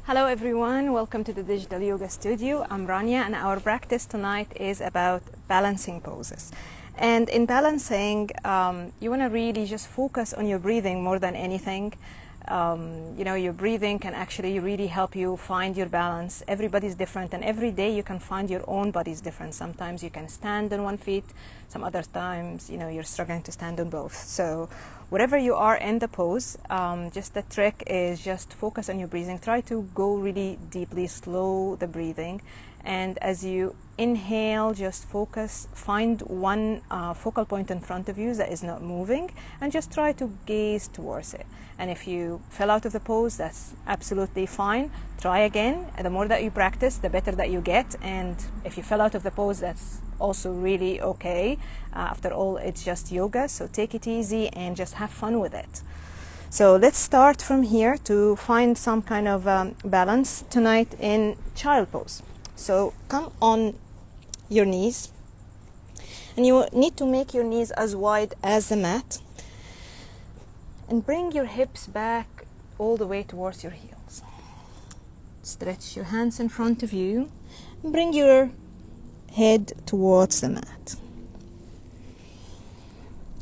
Hello everyone, welcome to the Digital Yoga Studio. I'm Rania and our practice tonight is about balancing poses. And in balancing, you want to really just focus on your breathing more than anything. Your breathing can actually really help you find your balance. Everybody's different and every day you can find your own body's different. Sometimes you can stand on one feet, some other times, you're struggling to stand on both. So wherever you are in the pose, just the trick is just focus on your breathing. Try to go really deeply, slow the breathing. And as you inhale, just find one focal point in front of you that is not moving and just try to gaze towards it. And if you fell out of the pose, that's absolutely fine. Try again. And the more that you practice, the better that you get. And if you fell out of the pose, that's also really okay. After all, it's just yoga, so take it easy and just have fun with it. So let's start from here to find some kind of balance tonight in child pose. So come on your knees, and you need to make your knees as wide as the mat, and bring your hips back all the way towards your heels. Stretch your hands in front of you, and bring your head towards the mat.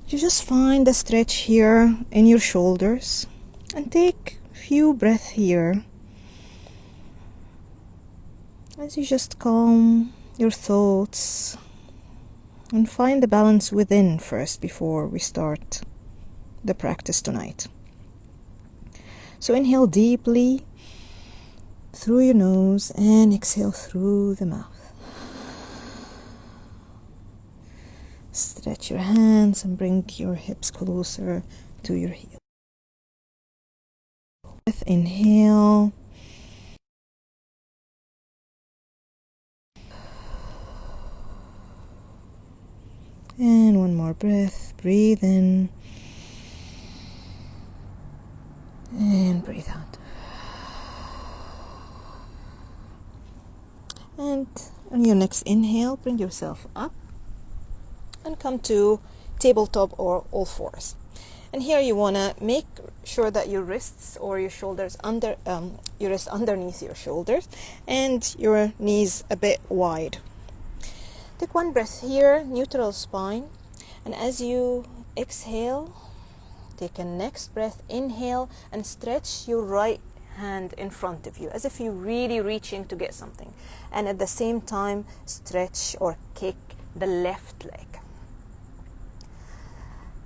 You just find a stretch here in your shoulders, and take a few breaths here as you just calm your thoughts and find the balance within first before we start the practice tonight. So inhale deeply through your nose and exhale through the mouth. Stretch your hands and bring your hips closer to your heels. Inhale. And one more breath. Breathe in. And breathe out. And on your next inhale, bring yourself up and come to tabletop or all fours. And here you want to make sure that your wrists or your shoulders your wrist underneath your shoulders and your knees a bit wide. Take one breath here, neutral spine, and as you exhale, take a next breath, inhale, and stretch your right hand in front of you as if you're really reaching to get something, and at the same time stretch or kick the left leg.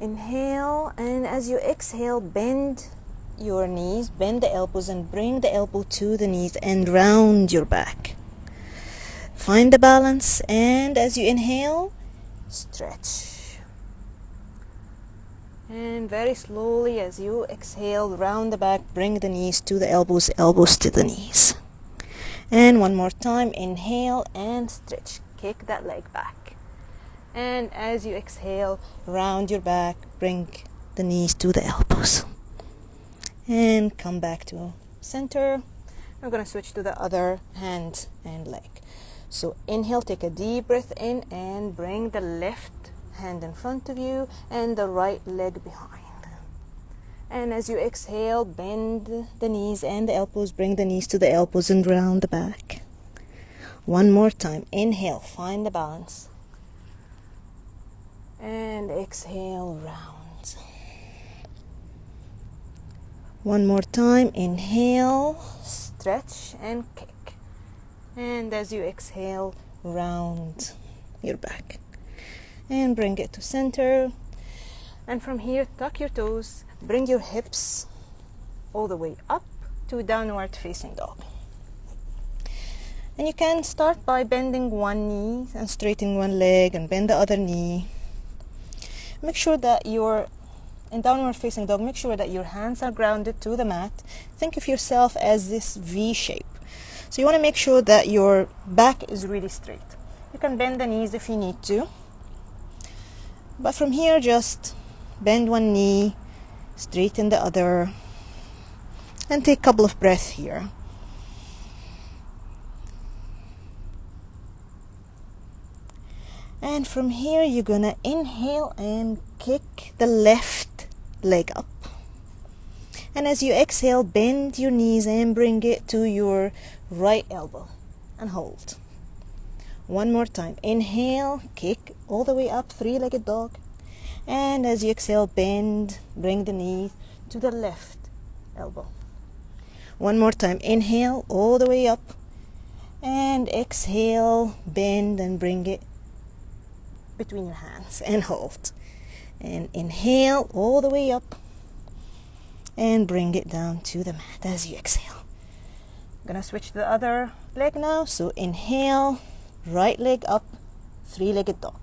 Inhale, and as you exhale, bend your knees, bend the elbows, and bring the elbow to the knees and round your back. Find the balance, and as you inhale, stretch. And very slowly as you exhale, round the back, bring the knees to the elbows, elbows to the knees. And one more time, inhale and stretch. Kick that leg back. And as you exhale, round your back, bring the knees to the elbows. And come back to center. We're going to switch to the other hand and leg. So inhale, take a deep breath in and bring the left hand in front of you and the right leg behind. And as you exhale, bend the knees and the elbows, bring the knees to the elbows and round the back. One more time. Inhale, find the balance. And exhale, round. One more time. Inhale, stretch and kick. And as you exhale, round your back. And bring it to center. And from here, tuck your toes. Bring your hips all the way up to downward facing dog. And you can start by bending one knee and straightening one leg and bend the other knee. Make sure that you're in downward facing dog. Make sure that your hands are grounded to the mat. Think of yourself as this V shape. So you want to make sure that your back is really straight. You can bend the knees if you need to. But from here, just bend one knee, straighten the other, and take a couple of breaths here. And from here, you're going to inhale and kick the left leg up. And as you exhale, bend your knees and bring it to your right elbow and hold. One more time. Inhale, kick all the way up, three-legged dog. And as you exhale, bend, bring the knee to the left elbow. One more time. Inhale all the way up. And exhale, bend and bring it between your hands and hold. And inhale all the way up. And bring it down to the mat as you exhale. I'm gonna switch to the other leg now. So inhale, right leg up, three-legged dog.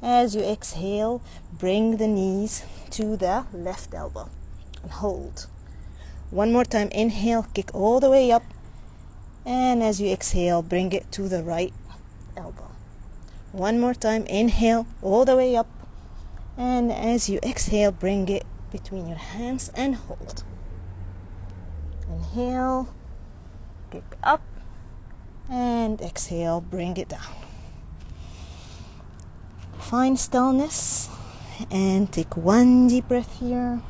As you exhale, bring the knees to the left elbow and hold. One more time. Inhale, kick all the way up. And as you exhale, bring it to the right elbow. One more time. Inhale all the way up. And as you exhale, bring it between your hands and hold. Inhale, kick up, and exhale, bring it down. Find stillness and take one deep breath here.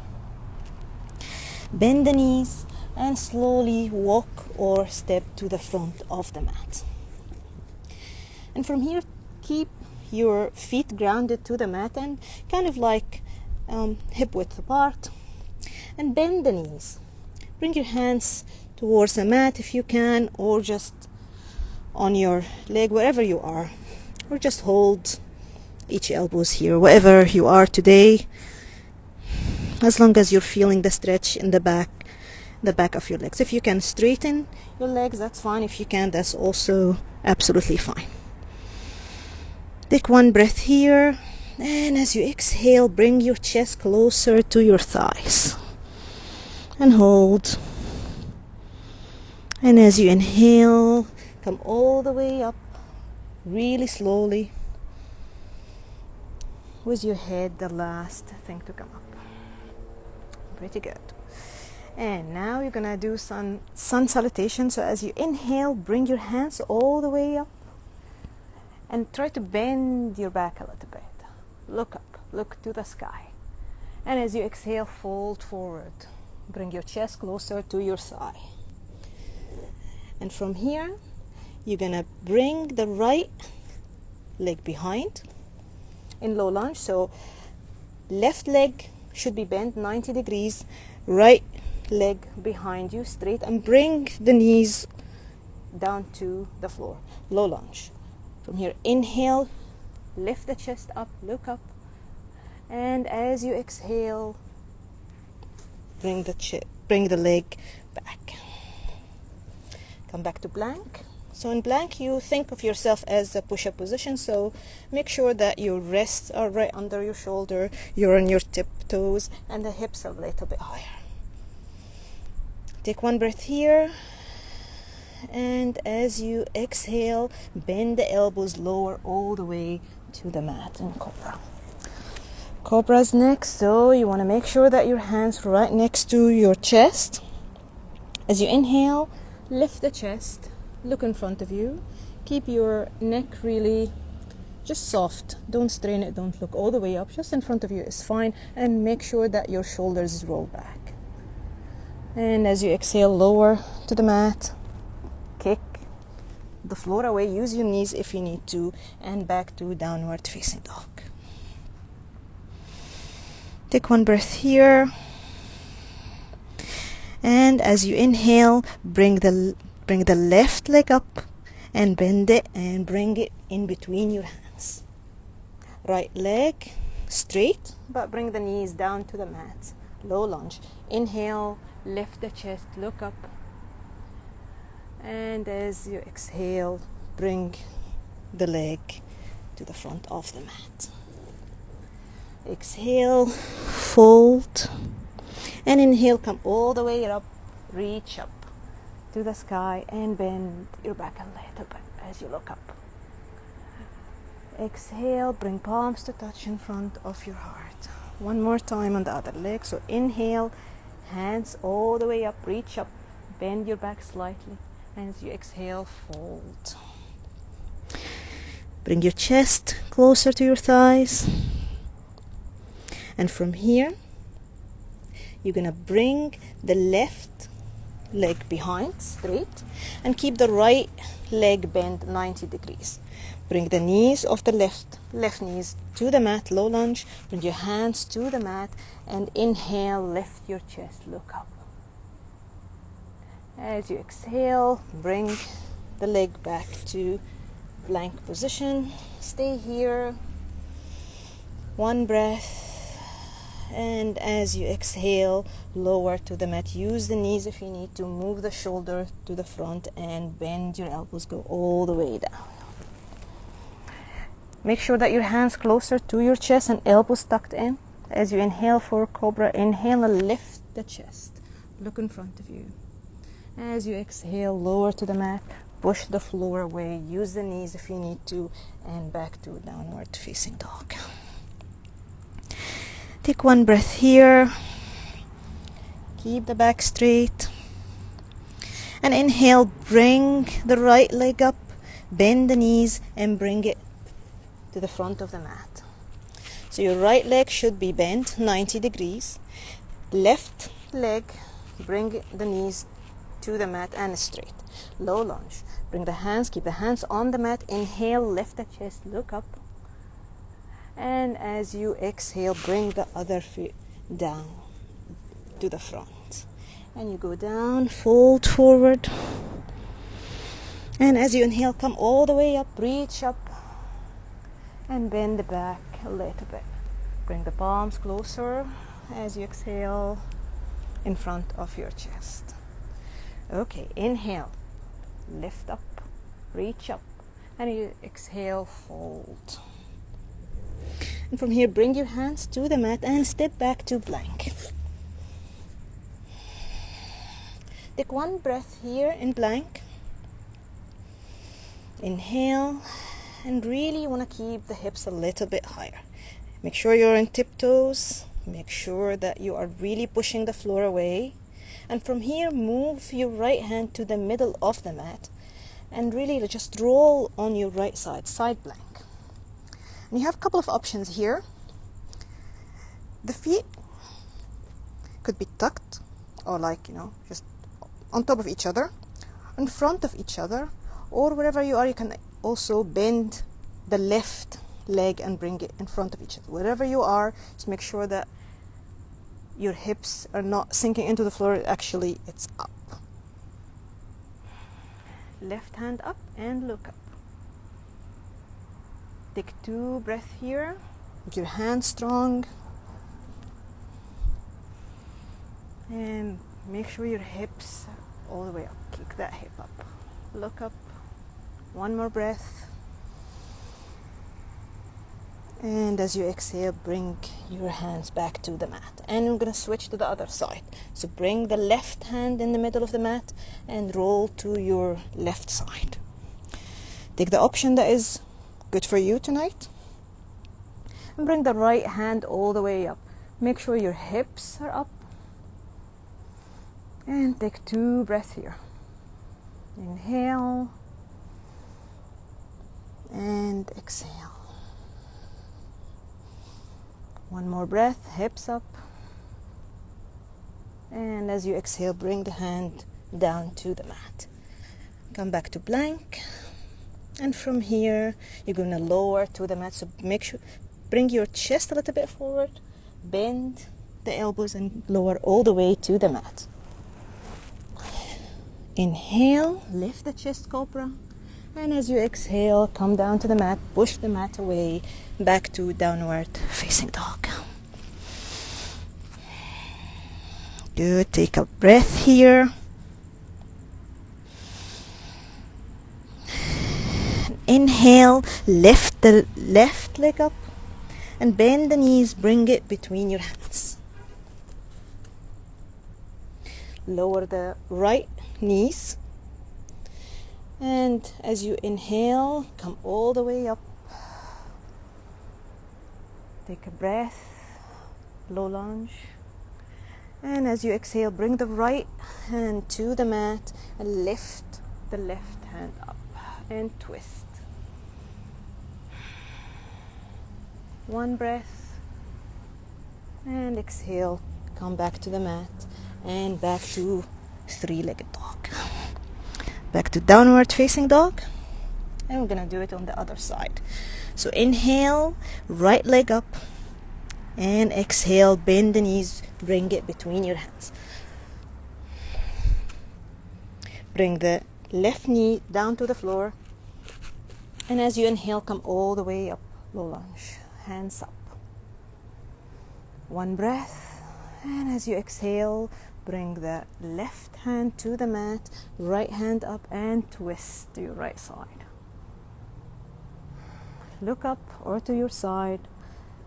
Bend the knees and slowly walk or step to the front of the mat. And from here, keep your feet grounded to the mat and kind of like hip width apart, and bend the knees. Bring your hands towards the mat if you can, or just on your leg wherever you are, or just hold each elbows here wherever you are today, as long as you're feeling the stretch in the back of your legs. If you can straighten your legs, that's fine. If you can, that's also absolutely fine. Take one breath here. And as you exhale, bring your chest closer to your thighs and hold. And as you inhale, come all the way up really slowly, with your head the last thing to come up. Pretty good. And now you're gonna do sun salutation. So as you inhale, bring your hands all the way up and try to bend your back a little bit. Look up, look to the sky. And as you exhale, fold forward. Bring your chest closer to your thigh. And from here, you're gonna bring the right leg behind in low lunge. So left leg should be bent 90 degrees, right leg behind you straight, and bring the knees down to the floor, low lunge. From here, inhale, lift the chest up, look up, and as you exhale, bring the leg back. Come back to plank. So in plank, you think of yourself as a push-up position, so make sure that your wrists are right under your shoulder, you're on your tiptoes, and the hips are a little bit higher. Take one breath here. And as you exhale, bend the elbows lower all the way to the mat in Cobra. Cobra's next, so you want to make sure that your hands right next to your chest. As you inhale, lift the chest, look in front of you. Keep your neck really just soft. Don't strain it, don't look all the way up. Just in front of you is fine. And make sure that your shoulders roll back. And as you exhale, lower to the mat. Kick the floor away. Use your knees if you need to. And back to downward facing dog. Take one breath here. And as you inhale, bring the left leg up and bend it and bring it in between your hands. Right leg straight, but bring the knees down to the mat. Low lunge. Inhale, lift the chest, look up. And as you exhale, bring the leg to the front of the mat. Exhale, fold. And inhale, come all the way up, reach up to the sky and bend your back a little bit as you look up. Exhale, bring palms to touch in front of your heart. One more time on the other leg. So inhale, hands all the way up, reach up, bend your back slightly. And as you exhale, fold. Bring your chest closer to your thighs. And from here, you're gonna bring the left leg behind straight and keep the right leg bent 90 degrees. Bring the knees of the left knees to the mat, low lunge. Bring your hands to the mat and inhale, lift your chest, look up. As you exhale, bring the leg back to plank position. Stay here. One breath. And as you exhale, lower to the mat. Use the knees if you need to. Move the shoulder to the front and bend your elbows. Go all the way down. Make sure that your hands closer to your chest and elbows tucked in. As you inhale for Cobra, inhale and lift the chest. Look in front of you. As you exhale, lower to the mat. Push the floor away. Use the knees if you need to. And back to downward facing dog. Take one breath here. Keep the back straight. And inhale, bring the right leg up. Bend the knees and bring it to the front of the mat. So your right leg should be bent 90 degrees. Left leg, bring the knees to the mat and straight. Low lunge. Bring the hands, keep the hands on the mat. Inhale, lift the chest, look up. And as you exhale, bring the other foot down to the front. And you go down, fold forward. And as you inhale, come all the way up, reach up. And bend the back a little bit. Bring the palms closer as you exhale in front of your chest. Okay, inhale, lift up, reach up, and you exhale, fold. And from here, bring your hands to the mat and step back to plank. Take one breath here in plank. Inhale. And really you want to keep the hips a little bit higher. Make sure you're on tiptoes. Make sure that you are really pushing the floor away. And from here, move your right hand to the middle of the mat. And really just roll on your right side, side plank. And you have a couple of options here. The feet could be tucked or just on top of each other, in front of each other, or wherever you are, you can also bend the left leg and bring it in front of each other. Wherever you are, just make sure that your hips are not sinking into the floor. Actually, it's up. Left hand up and look up. Take 2 breaths here. Make your hands strong. And make sure your hips are all the way up. Kick that hip up. Look up. One more breath. And as you exhale, bring your hands back to the mat. And we're going to switch to the other side. So bring the left hand in the middle of the mat and roll to your left side. Take the option that is good for you tonight. And bring the right hand all the way up. Make sure your hips are up. And take 2 breaths here. Inhale. And exhale. One more breath, hips up. And as you exhale, bring the hand down to the mat. Come back to plank. And from here, you're going to lower to the mat. So make sure, bring your chest a little bit forward. Bend the elbows and lower all the way to the mat. Inhale, lift the chest, Cobra. And as you exhale, come down to the mat, push the mat away, back to downward facing dog. Good, take a breath here. Inhale, lift the left leg up and bend the knees, bring it between your hands. Lower the right knees. And as you inhale, come all the way up. Take a breath, low lunge. And as you exhale, bring the right hand to the mat and lift the left hand up and twist. One breath and exhale, come back to the mat, and back to three-legged dog. Back to downward facing dog, and we're gonna do it on the other side. So inhale, right leg up, and exhale, bend the knees, bring it between your hands. Bring the left knee down to the floor, and as you inhale, come all the way up, low lunge, hands up. One breath, and as you exhale, bring the left hand to the mat, right hand up, and twist to your right side. Look up or to your side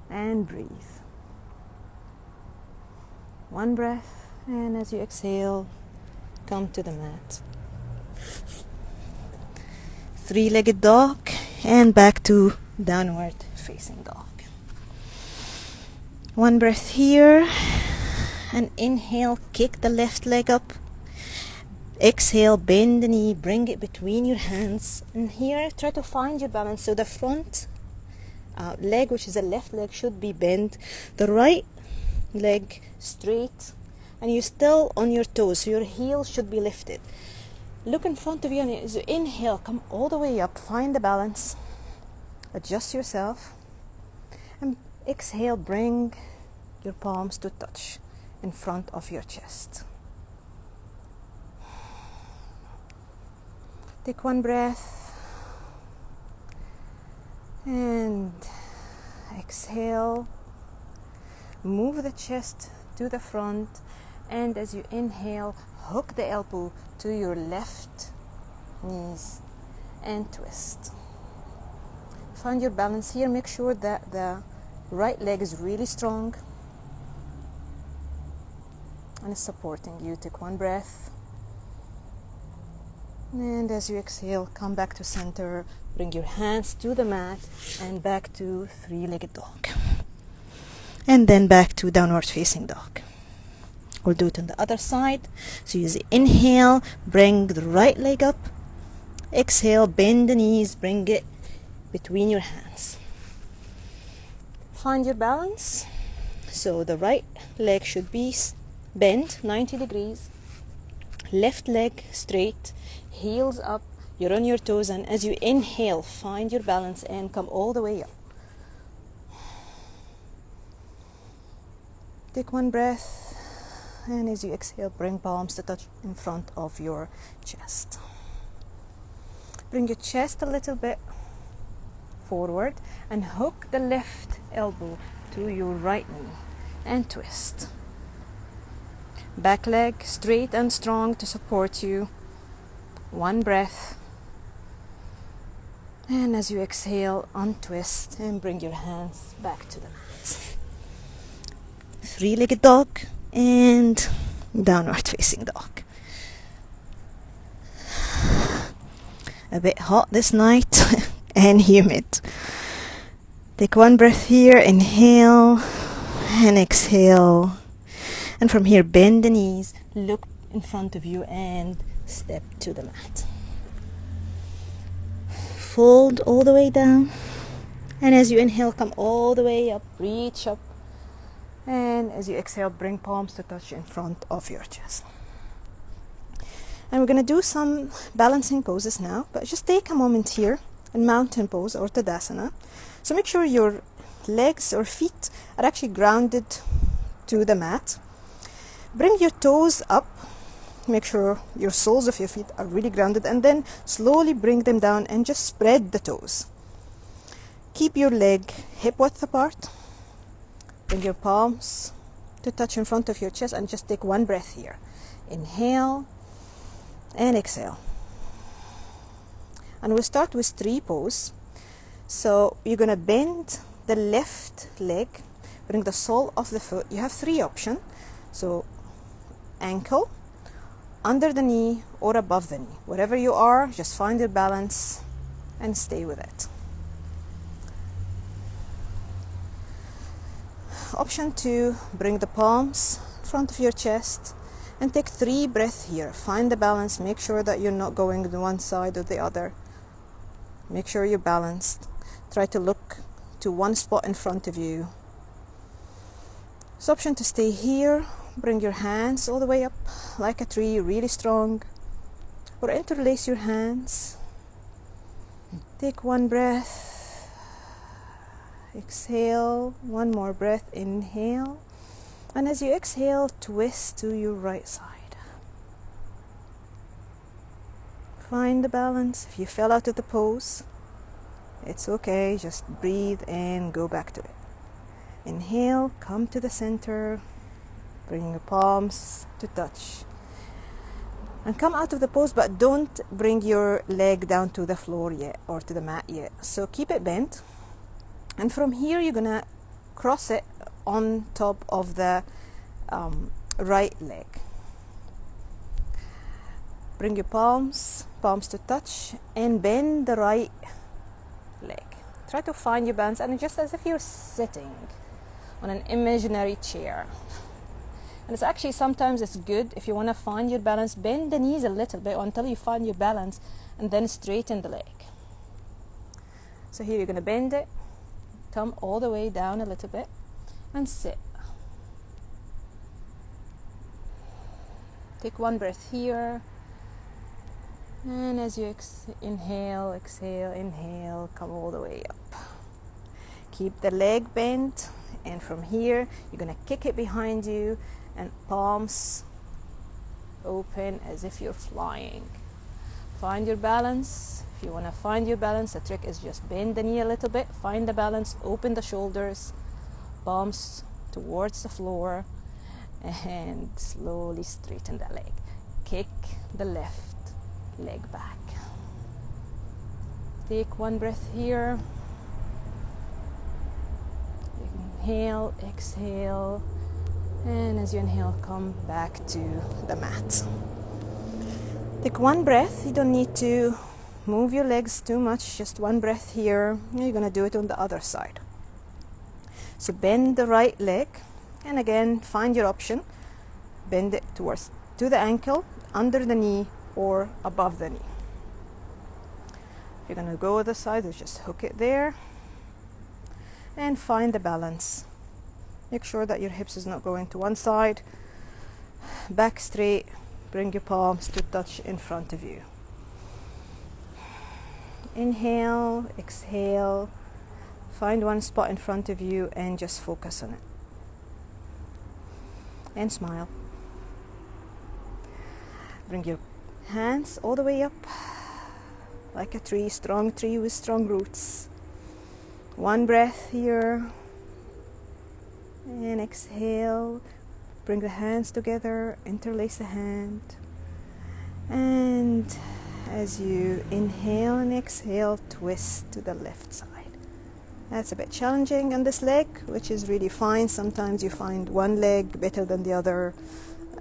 and breathe. One breath, and as you exhale, come to the mat. Three-legged dog, and back to downward facing dog. One breath here, and inhale, kick the left leg up. Exhale, bend the knee, bring it between your hands, and here try to find your balance. So the front leg, which is the left leg, should be bent, the right leg straight, and you're still on your toes, so your heel should be lifted. Look in front of you, and as you inhale, come all the way up, find the balance, adjust yourself, and exhale, bring your palms to touch in front of your chest. Take one breath and exhale. Move the chest to the front, and as you inhale, hook the elbow to your left knees and twist. Find your balance here. Make sure that the right leg is really strong and is supporting you. Take one breath. And as you exhale, come back to center. Bring your hands to the mat and back to three-legged dog. And then back to downward facing dog. We'll do it on the other side. So use the inhale, bring the right leg up. Exhale, bend the knees, bring it between your hands. Find your balance. So the right leg should be bent 90 degrees. Left leg straight, heels up, you're on your toes, and as you inhale, find your balance and come all the way up. Take one breath, and as you exhale, bring palms to touch in front of your chest. Bring your chest a little bit forward and hook the left elbow to your right knee and twist. Back leg straight and strong to support you. One breath. And as you exhale, untwist and bring your hands back to the mat. Three-legged dog and downward facing dog. A bit hot this night and humid. Take one breath here, inhale and exhale. And from here, bend the knees, look in front of you and step to the mat. Fold all the way down. And as you inhale, come all the way up, reach up. And as you exhale, bring palms to touch in front of your chest. And we're going to do some balancing poses now, but just take a moment here in mountain pose or Tadasana. So make sure your legs or feet are actually grounded to the mat. Bring your toes up. Make sure your soles of your feet are really grounded, and then slowly bring them down and just spread the toes. Keep your leg hip width apart. Bring your palms to touch in front of your chest and just take one breath here. Inhale and exhale. And we'll start with three poses. So you're going to bend the left leg, bring the sole of the foot. You have three options. So ankle, under the knee, or above the knee. Wherever you are, just find your balance and stay with it. Option 2, bring the palms in front of your chest and take 3 breaths here. Find the balance. Make sure that you're not going to one side or the other. Make sure you're balanced. Try to look to one spot in front of you. So option to stay here bring your hands all the way up like a tree, really strong, or interlace your hands. Take one breath, exhale, one more breath, inhale, and as you exhale, twist to your right side. Find the balance. If you fell out of the pose, it's okay, just breathe and go back to it. Inhale, come to the center, bring your palms to touch. And come out of the pose, but don't bring your leg down to the floor yet or to the mat yet. So keep it bent. And from here, you're gonna cross it on top of the right leg. Bring your palms to touch, and bend the right leg. Try to find your balance, and just as if you're sitting on an imaginary chair. And it's actually, sometimes it's good if you want to find your balance, bend the knees a little bit until you find your balance, and then straighten the leg. So here you're going to bend it, come all the way down a little bit, and sit. Take one breath here. And as you inhale, exhale, inhale, come all the way up. Keep the leg bent, and from here, you're going to kick it behind you, and palms open as if you're flying. Find your balance. If you want to find your balance, the trick is just bend the knee a little bit, find the balance, open the shoulders, palms towards the floor, and slowly straighten the leg. Kick the left leg back. Take one breath here. Inhale, exhale, and as you inhale, come back to the mat. Take one breath. You don't need to move your legs too much, just one breath here. You're going to do it on the other side. So bend the right leg, and again, find your option. Bend it to the ankle, under the knee, or above the knee. If you're going to go other side, just hook it there and find the balance. Make sure that your hips is not going to one side. Back straight. Bring your palms to touch in front of you. Inhale, exhale. Find one spot in front of you and just focus on it. And smile. Bring your hands all the way up like a tree, strong tree with strong roots. One breath here, and exhale. Bring the hands together, interlace the hand, and as you inhale and exhale, twist to the left side. That's a bit challenging on this leg, which is really fine. Sometimes you find one leg better than the other,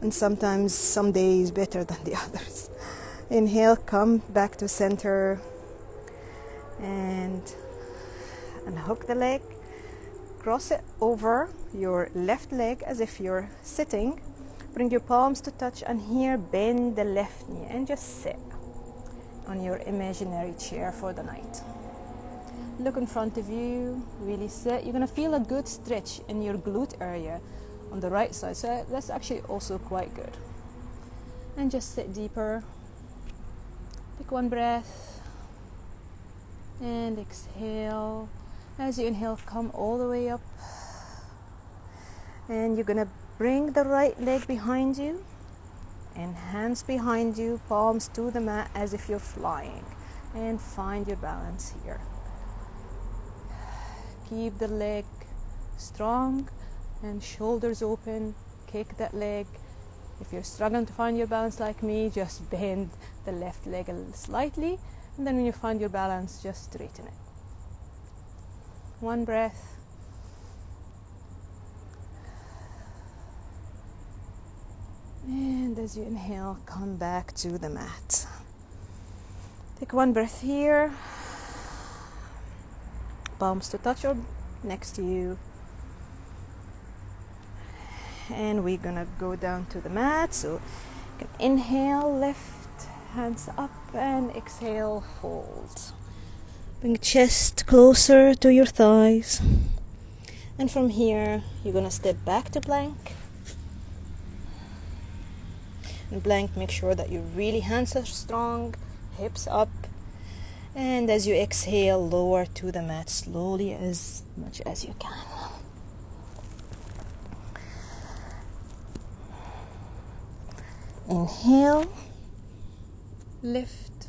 and sometimes some days better than the others. Inhale, come back to center, and unhook the leg. Cross it over your left leg as if you're sitting. Bring your palms to touch, and here bend the left knee and just sit on your imaginary chair for the night. Look in front of you, really sit. You're going to feel a good stretch in your glute area on the right side, so that's actually also quite good. And just sit deeper. Take one breath and exhale. As you inhale, come all the way up, and you're gonna bring the right leg behind you and hands behind you, palms to the mat as if you're flying, and find your balance here. Keep the leg strong and shoulders open. Kick that leg. If you're struggling to find your balance like me, just bend the left leg a little slightly, and then when you find your balance, just straighten it. One breath. And as you inhale, come back to the mat. Take one breath here. Palms to touch or next to you. And we're gonna go down to the mat. So you can inhale, lift hands up, and exhale, fold. Bring chest closer to your thighs. And from here, you're gonna step back to plank. And blank, make sure that your really hands are strong, hips up. And as you exhale, lower to the mat slowly as much as you can. Inhale, lift,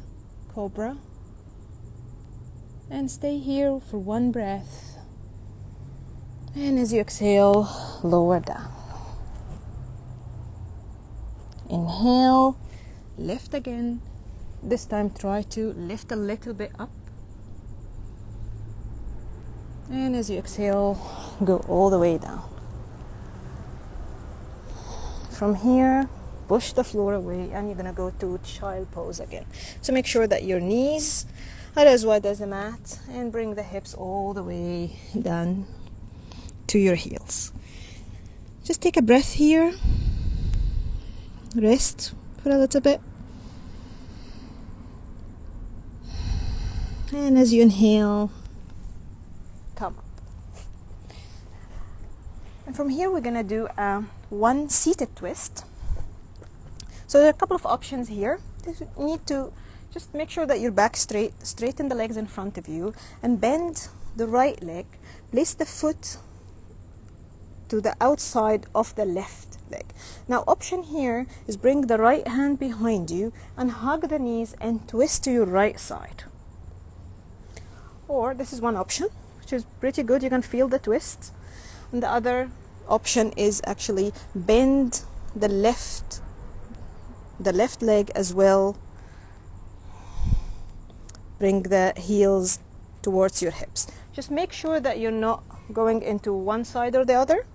cobra, and stay here for one breath. And as you exhale, lower down. Inhale, lift again. This time try to lift a little bit up. And as you exhale, go all the way down. From here, push the floor away, and you're going to go to child pose again. So make sure that your knees are as wide as the mat, and bring the hips all the way down to your heels. Just take a breath here. Rest for a little bit. And as you inhale, come up. And from here, we're going to do one seated twist. So there are a couple of options here. You need to just make sure that your back straighten the legs in front of you, and bend the right leg. Place the foot to the outside of the left leg. Now, option here is bring the right hand behind you and hug the knees and twist to your right side. Or this is one option, which is pretty good. You can feel the twist. And the other option is actually bend the left leg as well. Bring the heels towards your hips. Just make sure that you're not going into one side or the other.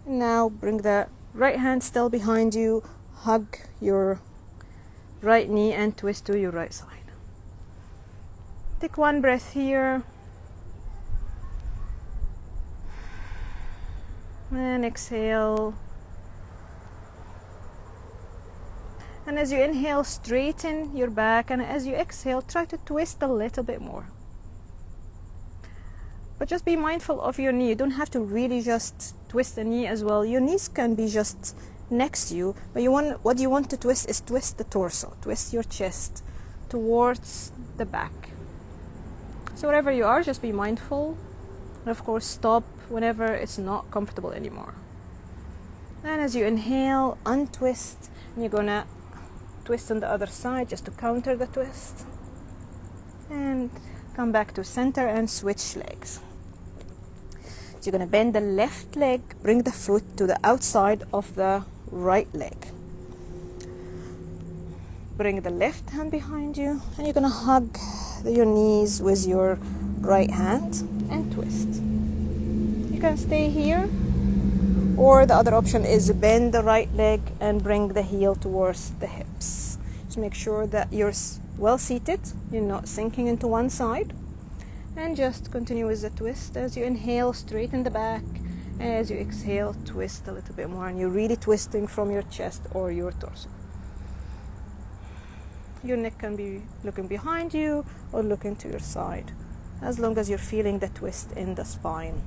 Now bring the right hand still behind you, hug your right knee and twist to your right side. Take one breath here. And exhale. And as you inhale, straighten your back, and as you exhale, try to twist a little bit more. But just be mindful of your knee. You don't have to really just twist the knee as well. Your knees can be just next to you, but what you want to twist is twist the torso, twist your chest towards the back. So wherever you are, just be mindful. And of course, stop whenever it's not comfortable anymore. And as you inhale, untwist, and you're gonna twist on the other side just to counter the twist. And come back to center and switch legs. So you're gonna bend the left leg, bring the foot to the outside of the right leg. Bring the left hand behind you, and you're gonna hug your knees with your right hand and twist. You can stay here, or the other option is bend the right leg and bring the heel towards the hips. Just make sure that you're well seated, you're not sinking into one side, and just continue with the twist. As you inhale, straighten the back, and as you exhale, twist a little bit more, and you're really twisting from your chest or your torso. Your neck can be looking behind you or looking to your side, as long as you're feeling the twist in the spine.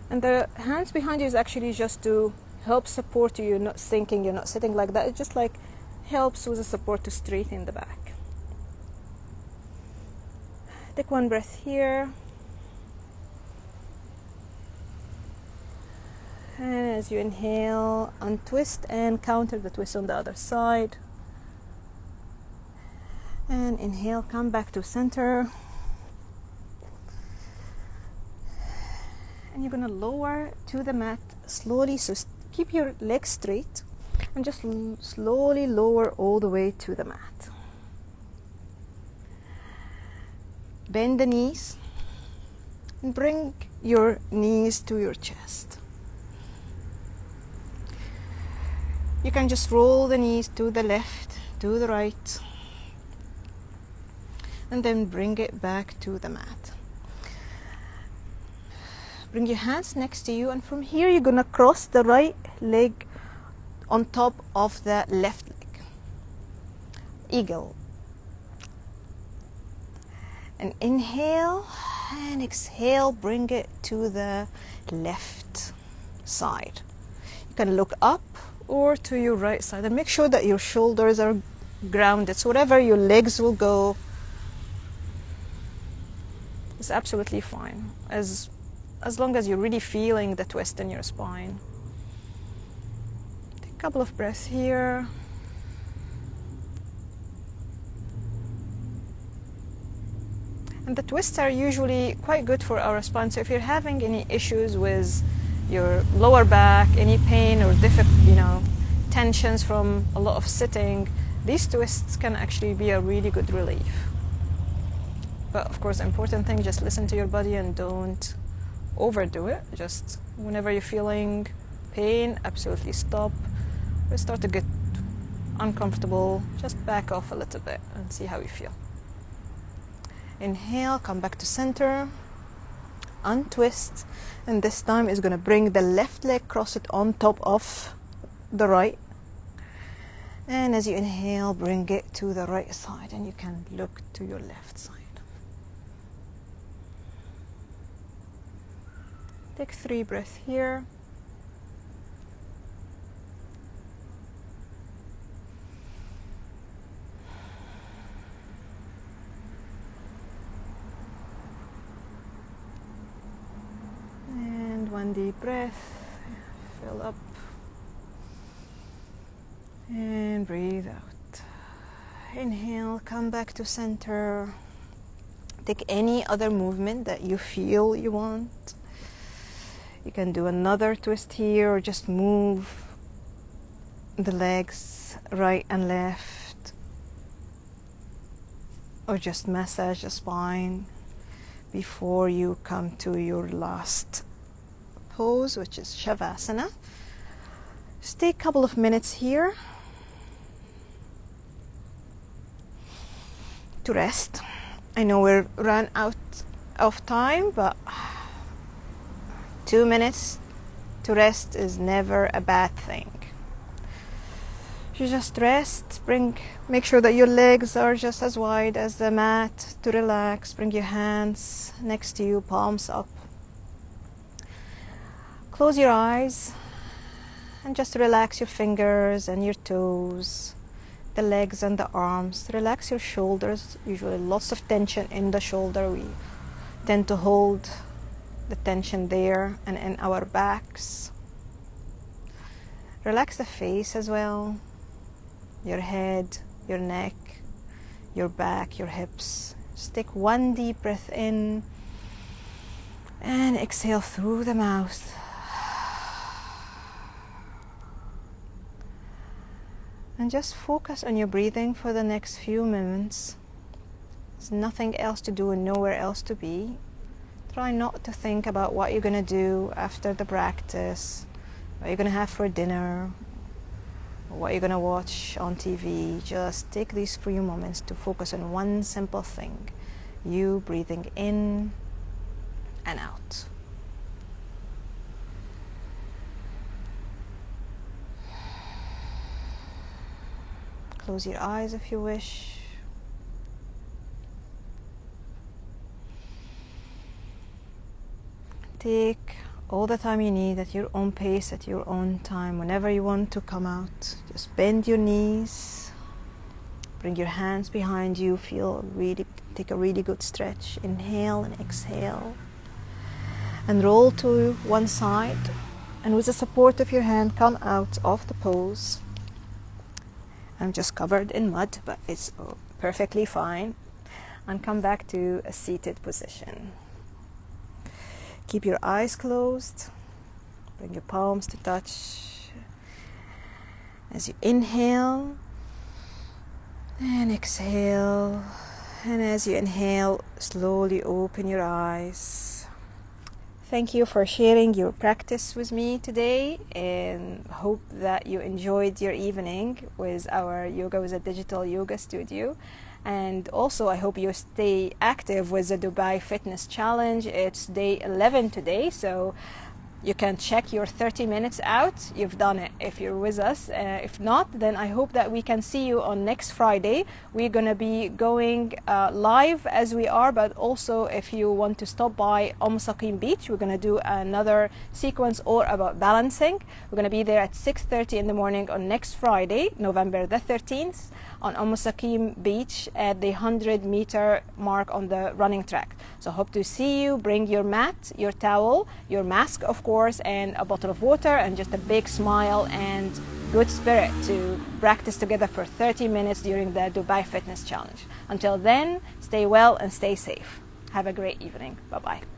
And the hands behind you is actually just to help support you. You're not sinking, you're not sitting like that. It just like helps with the support to straighten the back. Take one breath here. And as you inhale, untwist and counter the twist on the other side. And inhale, come back to center. And you're going to lower to the mat slowly. So keep your legs straight and just slowly lower all the way to the mat. Bend the knees and bring your knees to your chest. You can just roll the knees to the left, to the right, and then bring it back to the mat. Bring your hands next to you, and from here you're gonna cross the right leg on top of the left leg. Eagle. And inhale and exhale, bring it to the left side. You You can look up or to your right side and make sure that your shoulders are grounded. So wherever your legs will go, it's absolutely fine. As long as you're really feeling the twist in your spine. Take a couple of breaths here. And the twists are usually quite good for our spine. So if you're having any issues with your lower back, any pain or tensions from a lot of sitting, these twists can actually be a really good relief. But of course, the important thing, just listen to your body and don't overdo it. Just whenever you're feeling pain, absolutely stop. If you start to get uncomfortable, just back off a little bit and see how you feel. Inhale, come back to center, untwist, and this time is going to bring the left leg, cross it on top of the right, and as you inhale, bring it to the right side, and you can look to your left side. Take 3 breaths here. One deep breath, fill up and breathe out. Inhale, come back to center. Take any other movement that you feel you want. You can do another twist here or just move the legs right and left, or just massage the spine before you come to your last pose, which is Shavasana. Just take a couple of minutes here to rest. I know we're run out of time, but 2 minutes to rest is never a bad thing. You just rest, make sure that your legs are just as wide as the mat to relax. Bring your hands next to you, palms up. Close your eyes and just relax your fingers and your toes, the legs and the arms. Relax your shoulders. Usually lots of tension in the shoulder. We tend to hold the tension there and in our backs. Relax the face as well, your head, your neck, your back, your hips. Just take 1 deep breath in and exhale through the mouth. And just focus on your breathing for the next few moments. There's nothing else to do and nowhere else to be. Try not to think about what you're going to do after the practice, what you're going to have for dinner, or what you're going to watch on TV. Just take these few moments to focus on one simple thing: you breathing in and out. Close your eyes if you wish. Take all the time you need at your own pace, at your own time, whenever you want to come out. Just bend your knees, bring your hands behind you, take a really good stretch. Inhale and exhale. And roll to one side. And with the support of your hand, come out of the pose. I'm just covered in mud, but it's perfectly fine. And come back to a seated position. Keep your eyes closed. Bring your palms to touch. As you inhale and exhale. And as you inhale, slowly open your eyes. Thank you for sharing your practice with me today, and hope that you enjoyed your evening with our Yoga with a Digital Yoga Studio. And also, I hope you stay active with the Dubai Fitness Challenge. It's day 11 today, so You can check your 30 minutes out. You've done it if you're with us. If not, then I hope that we can see you on next Friday. We're going to be going live as we are, but also if you want to stop by Sakim Beach, we're going to do another sequence all about balancing. We're going to be there at 6:30 in the morning on next Friday, November the 13th, on Sakim Beach at the 100-meter mark on the running track. So hope to see you. Bring your mat, your towel, your mask, of course, and a bottle of water, and just a big smile and good spirit to practice together for 30 minutes during the Dubai Fitness Challenge. Until then, stay well and stay safe. Have a great evening. Bye-bye.